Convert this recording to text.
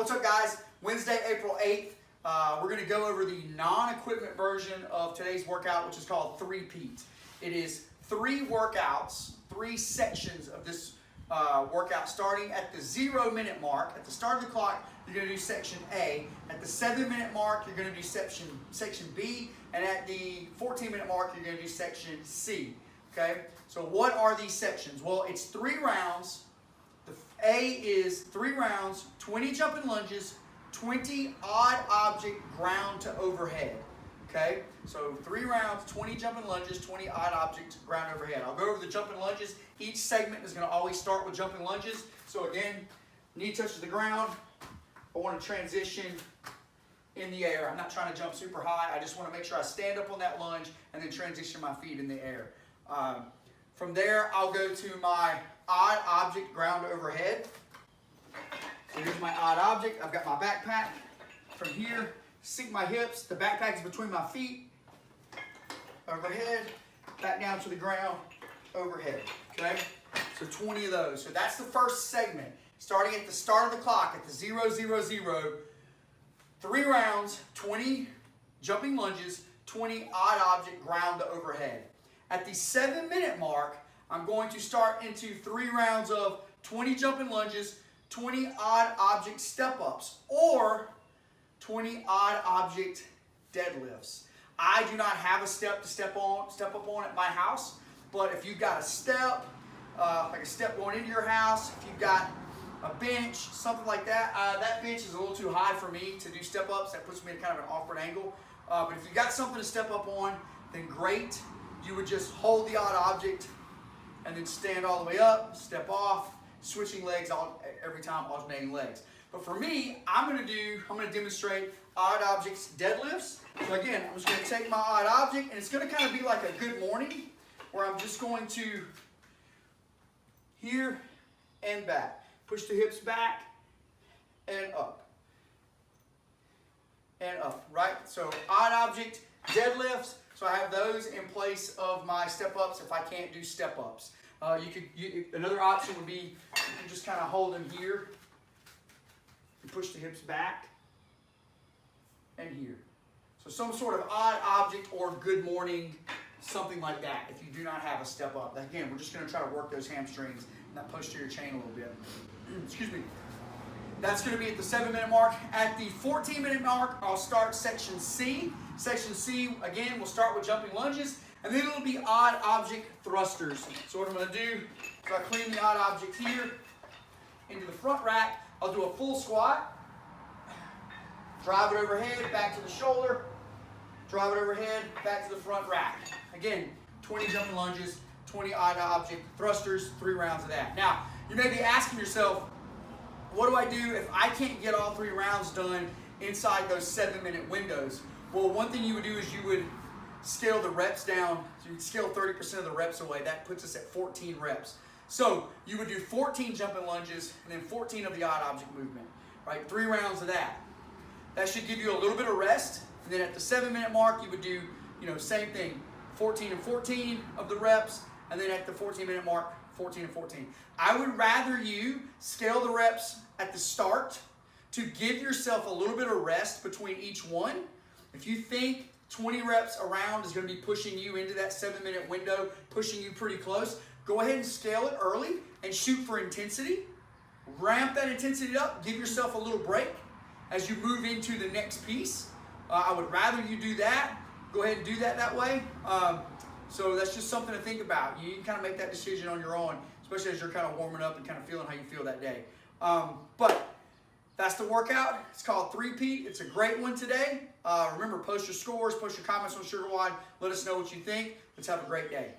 What's up, guys? Wednesday, April 8th. We're going to go over the non-equipment version of today's workout, which is called 3-Peat. It is 3 workouts, 3 sections of this workout, starting at the 0-minute mark. At the start of the clock, you're going to do section A. At the 7-minute mark, you're going to do section B. And at the 14-minute mark, you're going to do section C. Okay? So what are these sections? Well, it's 3 rounds. The A is 3 rounds, 20 jumping lunges, 20 odd object ground to overhead. Okay, so 3 rounds, 20 jumping lunges, 20 odd object ground overhead. I'll go over the jumping lunges. Each segment is going to always start with jumping lunges. So again, knee touches the ground. I want to transition in the air. I'm not trying to jump super high. I just want to make sure I stand up on that lunge and then transition my feet in the air. From there, I'll go to my odd object ground overhead. So here's my odd object. I've got my backpack. From here, sink my hips. The backpack is between my feet. Overhead, back down to the ground, overhead. Okay? So 20 of those. So that's the first segment. Starting at the start of the clock at the 0, 0, 0. 3 rounds, 20 jumping lunges, 20 odd object ground to overhead. At the 7-minute mark, I'm going to start into 3 rounds of 20 jumping lunges, 20 odd object step-ups, or 20 odd object deadlifts. I do not have a step to step up on at my house, but if you've got a step, like a step going into your house, if you've got a bench, something like that, that bench is a little too high for me to do step-ups. That puts me in kind of an awkward angle. But if you've got something to step up on, then great. You would just hold the odd object and then stand all the way up, step off, switching legs every time, alternating legs. But for me, I'm going to demonstrate odd objects deadlifts. So again, I'm just going to take my odd object, and it's going to kind of be like a good morning, where I'm just going to here and back. Push the hips back and up. And up, right? So odd object deadlifts. So I have those in place of my step-ups if I can't do step-ups. Another option would be you can just kind of hold them here and push the hips back and here. So some sort of odd object or good morning, something like that, if you do not have a step-up. Again, we're just going to try to work those hamstrings and that posterior chain a little bit. Excuse me. That's going to be at the 7-minute mark. At the 14-minute mark, I'll start section C. Section C, again, we'll start with jumping lunges, and then it'll be odd object thrusters. So what I'm going to do is I'll clean the odd object here into the front rack. I'll do a full squat. Drive it overhead, back to the shoulder. Drive it overhead, back to the front rack. Again, 20 jumping lunges, 20 odd object thrusters, 3 rounds of that. Now, you may be asking yourself, what do I do if I can't get all 3 rounds done inside those 7-minute windows? Well, one thing you would do is you would scale the reps down. So you would scale 30% of the reps away. That puts us at 14 reps. So you would do 14 jumping lunges and then 14 of the odd object movement. Right? 3 rounds of that. That should give you a little bit of rest. And then at the 7-minute mark, you would do, same thing. 14 and 14 of the reps. And then at the 14-minute mark, 14 and 14. I would rather you scale the reps at the start to give yourself a little bit of rest between each one. If you think 20 reps around is going to be pushing you into that 7-minute window, pushing you pretty close, go ahead and scale it early and shoot for intensity. Ramp that intensity up. Give yourself a little break as you move into the next piece. I would rather you do that. Go ahead and do that way. So that's just something to think about. You can kind of make that decision on your own, especially as you're kind of warming up and kind of feeling how you feel that day. But that's the workout. It's called 3-Peat. It's a great one today. Remember, post your scores, post your comments on SugarWOD. Let us know what you think. Let's have a great day.